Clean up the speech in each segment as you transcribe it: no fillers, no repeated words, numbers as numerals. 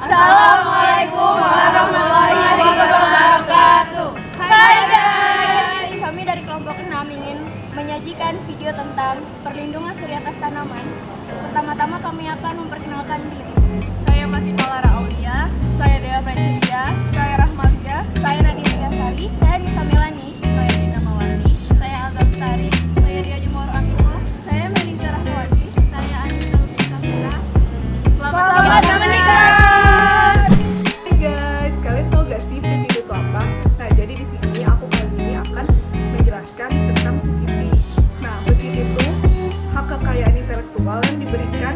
Assalamualaikum warahmatullahi wabarakatuh. Hai guys, kami dari kelompok 6 ingin menyajikan video tentang perlindungan varietas tanaman. Pertama-tama kami akan memperkenalkan diri. Saya Masita Lara Aulia, saya Dea Francilia, saya Rahmalia, Saya Nadia Sari, saya Nisa Melani, saya Dina Mawarni, saya Azam Sari, saya Ria Jumoro Akiko, saya Melisa Rahmawati. saya Anissa Lutfi. Selamat menikah. Hai guys, kalian tau gak sih PVT itu apa? Nah, jadi di sini aku kali ini akan menjelaskan tentang PVT. Nah, PVT itu hak kekayaan intelektual yang diberikan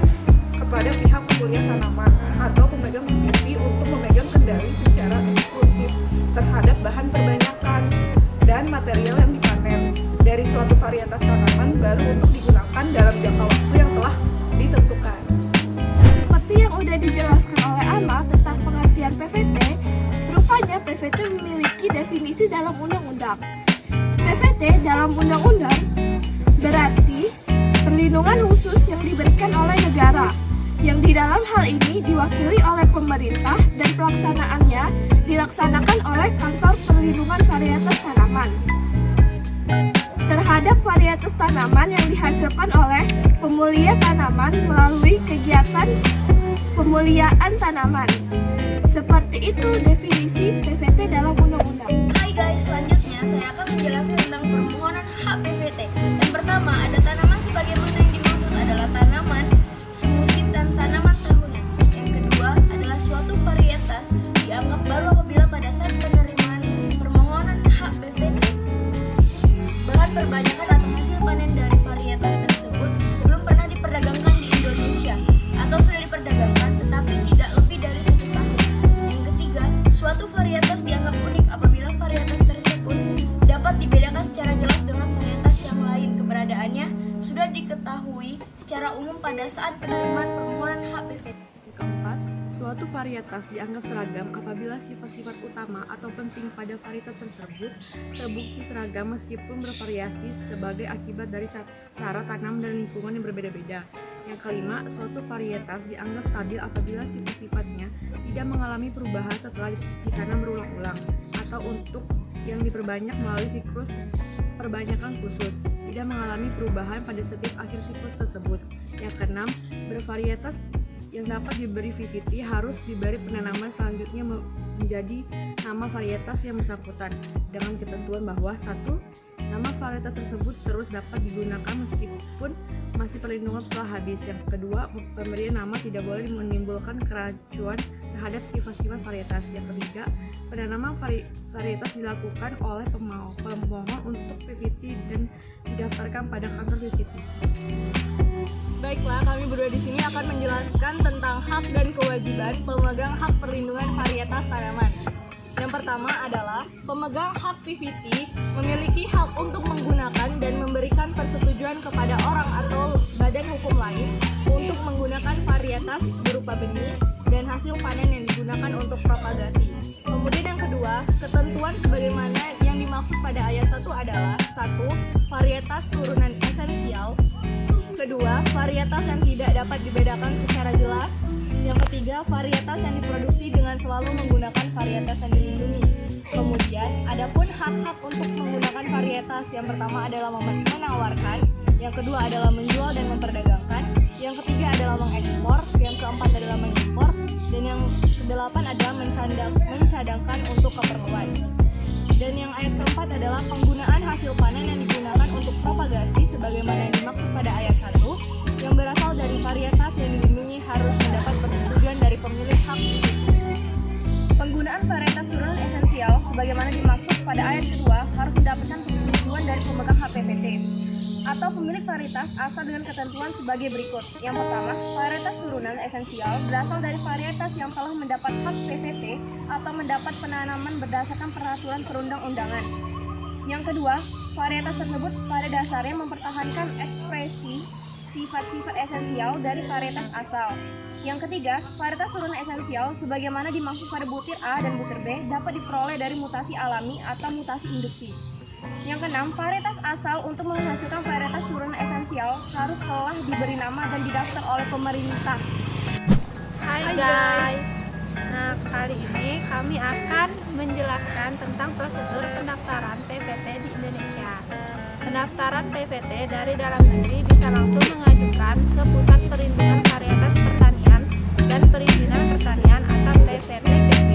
kepada pihak pemulia tanaman atau pemegang PVT untuk memegang kendali secara eksklusif terhadap bahan perbanyakan dan material yang dipanen dari suatu varietas tanaman baru untuk digunakan dalam jangka waktu yang telah ditentukan. Seperti yang udah dijelaskan oleh Ana tentang pengertian PVT, rupanya PVT memiliki definisi dalam undang-undang. PVT dalam undang-undang berarti perlindungan khusus yang diberikan oleh negara, yang di dalam hal ini diwakili oleh pemerintah dan pelaksanaannya dilaksanakan oleh Kantor Perlindungan Varietas Tanaman terhadap varietas tanaman yang dihasilkan oleh pemulia tanaman melalui kegiatan pemuliaan tanaman. Seperti itu definisi PVT dalam undang-undang. Hai guys, selanjutnya saya akan menjelaskan tentang permohonan hak PVT. Yang pertama, ada tanaman sebagaimana yang dimaksud adalah tanaman semusim dan tanaman tahunan. Yang kedua adalah suatu varietas dianggap baru apabila pada saat penerimaan permohonan hak PVT bahan perbanyakan atau hasil panen dari varietas tersebut belum pernah diperdagangkan di Indonesia atau sudah diperdagangkan tetapi tidak lebih dari 1 tahun. Yang ketiga, suatu varietas dianggap unik apabila varietas tersebut dapat dibedakan secara jelas dengan varietas yang lain. Keberadaannya sudah diketahui secara umum pada saat penerimaan permohonan hak PVT. Keempat, suatu varietas dianggap seragam apabila sifat-sifat utama atau penting pada varietas tersebut terbukti seragam meskipun bervariasi sebagai akibat dari cara tanam dan lingkungan yang berbeda-beda. Yang kelima, suatu varietas dianggap stabil apabila sifat-sifatnya tidak mengalami perubahan setelah ditanam berulang-ulang atau untuk yang diperbanyak melalui siklus perbanyakan khusus, tidak mengalami perubahan pada setiap akhir siklus tersebut. Yang keenam, bervarietas yang dapat diberi VVT harus diberi penanaman selanjutnya menjadi nama varietas yang bersangkutan dengan ketentuan bahwa 1. Nama varietas tersebut terus dapat digunakan meskipun masih perlindungan telah habis. Yang kedua, pemberian nama tidak boleh menimbulkan keracunan terhadap sifat-sifat varietas. Yang ketiga, penanaman varietas dilakukan oleh pemohon untuk PVT dan didaftarkan pada kantor PVT. Baiklah, kami berdua di sini akan menjelaskan tentang hak dan kewajiban pemegang hak perlindungan varietas tanaman. Yang pertama adalah pemegang hak PVT memiliki hak untuk menggunakan dan memberikan persetujuan kepada orang atau badan hukum lain untuk menggunakan varietas berupa benih dan hasil panen yang digunakan untuk propagasi. Kemudian yang kedua, ketentuan sebagaimana yang dimaksud pada ayat 1 adalah 1. Varietas turunan esensial. Kedua, varietas yang tidak dapat dibedakan secara jelas. Yang ketiga, varietas yang diproduksi dengan selalu menggunakan varietas yang dilindungi. Kemudian, adapun hak-hak untuk menggunakan varietas, yang pertama adalah menawarkan, yang kedua adalah menjual dan memperdagangkan, yang ketiga adalah mengekspor, yang keempat adalah mengimpor, dan yang kedelapan adalah mencadangkan untuk keperluan. Dan yang ayat keempat adalah penggunaan hasil panen yang digunakan untuk propagasi sebagaimana yang dimaksud pada ayat 1 yang berasal dari varietas yang dilindungi harus mendapat persetujuan dari pemilik hak PVT. Penggunaan varietas turunan esensial sebagaimana dimaksud pada ayat kedua harus mendapatkan persetujuan dari pemegang hak PVT atau pemilik varietas asal dengan ketentuan sebagai berikut. Yang pertama, varietas turunan esensial berasal dari varietas yang telah mendapat hak PVT atau mendapat penanaman berdasarkan peraturan perundang-undangan. Yang kedua, varietas tersebut pada dasarnya mempertahankan ekspresi sifat-sifat esensial dari varietas asal. Yang ketiga, varietas turunan esensial sebagaimana dimaksud pada butir A dan butir B dapat diperoleh dari mutasi alami atau mutasi induksi. Yang keenam, varietas asal untuk menghasilkan varietas turunan esensial harus telah diberi nama dan didaftar oleh pemerintah. Hai guys, kali ini kami akan menjelaskan tentang prosedur pendaftaran PVT di Indonesia. Pendaftaran PVT dari dalam negeri bisa langsung mengajukan ke Pusat Perlindungan Varietas Pertanian dan Perizinan Pertanian atau PVT-PP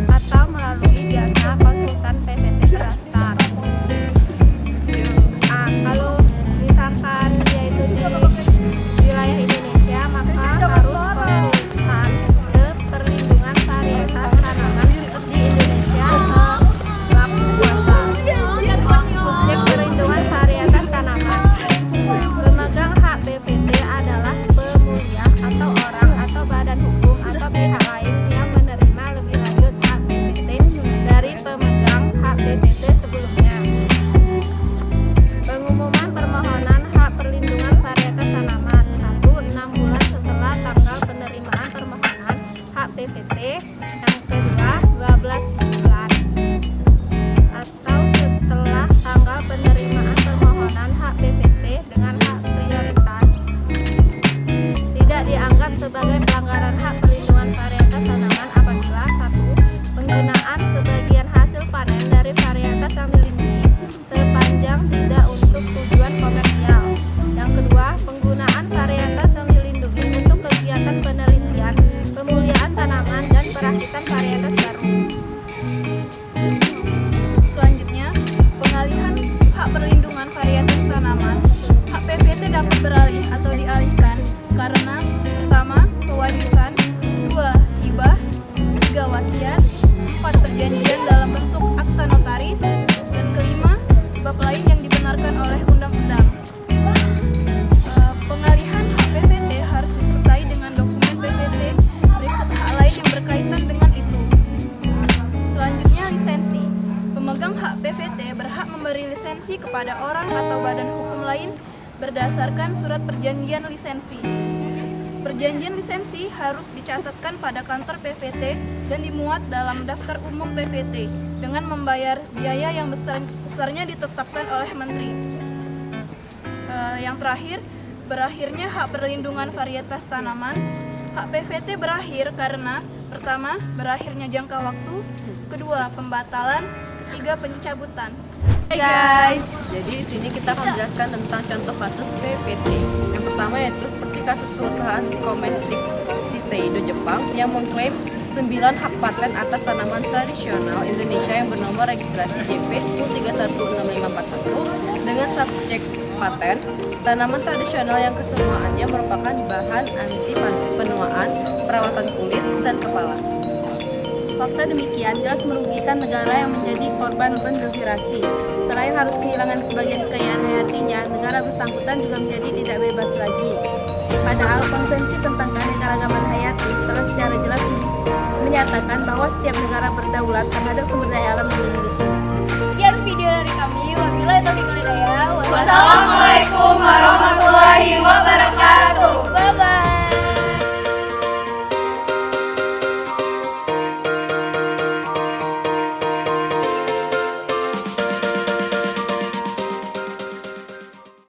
atau melalui jasa konsultan PVT terdaftar. Kalau misalkan dia itu di wilayah Indonesia, maka harus konsultan ke perlindungan varietas tanaman di Indonesia selaku kuasa. Subjek perlindungan varietas tanaman. Pemegang hak PVT adalah pemulia atau orang atau badan hukum atau pihak lain yang menerima lebih lanjut hak PVT dari pemegang hak PVT sebelumnya. Pengumuman permohonan hak perlindungan varietas tanaman 6 bulan setelah tanggal penerimaan permohonan hak PVT, yang kedua 12 bulan atau setelah tanggal penerimaan permohonan hak PVT dengan hak prioritas. Tidak dianggap sebagai pelanggaran hak perlindungan varietas tanaman apabila 1. Penggunaan sebagian hasil panen dari varietas yang dilindungi sepanjang tidak untuk tujuan komersial. Yang kedua, penggunaan varietas yang dilindungi untuk kegiatan penelitian, pemuliaan tanaman, dan perakitan varietas baru. Selanjutnya, pengalihan hak perlindungan varietas tanaman. Hak PVT dapat beralih atau dialihkan karena pertama, pewarisan, 2. hibah, 3. wasiat, 4. perjanjian dalam bentuk akta notaris, dan kelima, sebab lain yang dibenarkan oleh undang-undang. Pengalihan hak PVT harus disertai dengan dokumen PVT berikut hak lain yang berkaitan dengan itu. Selanjutnya, lisensi. Pemegang hak PVT berhak memberi lisensi kepada orang atau badan hukum lain berdasarkan surat perjanjian lisensi. Perjanjian lisensi harus dicatatkan pada kantor PVT dan dimuat dalam daftar umum PVT dengan membayar biaya yang besarnya ditetapkan oleh Menteri. Yang terakhir, berakhirnya hak perlindungan varietas tanaman. Hak PVT berakhir karena pertama, berakhirnya jangka waktu, kedua, pembatalan, ketiga, pencabutan. Hai guys, jadi di sini kita akan menjelaskan tentang contoh kasus PVT. Yang pertama yaitu seperti kasus perusahaan Comestic Shiseido Jepang yang mengklaim 9 hak paten atas tanaman tradisional Indonesia yang bernomor registrasi JP 10316541 dengan subjek paten tanaman tradisional yang kesemuanya merupakan bahan anti penuaan, perawatan kulit, dan kepala. Fakta demikian jelas merugikan negara yang menjadi korban beban birokrasi. Selain harus kehilangan sebagian kekayaan hayatinya, negara bersangkutan juga menjadi tidak bebas lagi. Padahal konvensi tentang keanekaragaman hayati telah secara jelas menyatakan bahwa setiap negara berdaulat terhadap sumber daya alam yang dimiliki. Sekian video dari kami. Wabillahi taufiq wal hidayah. Wassalamualaikum warahmatullahi wabarakatuh.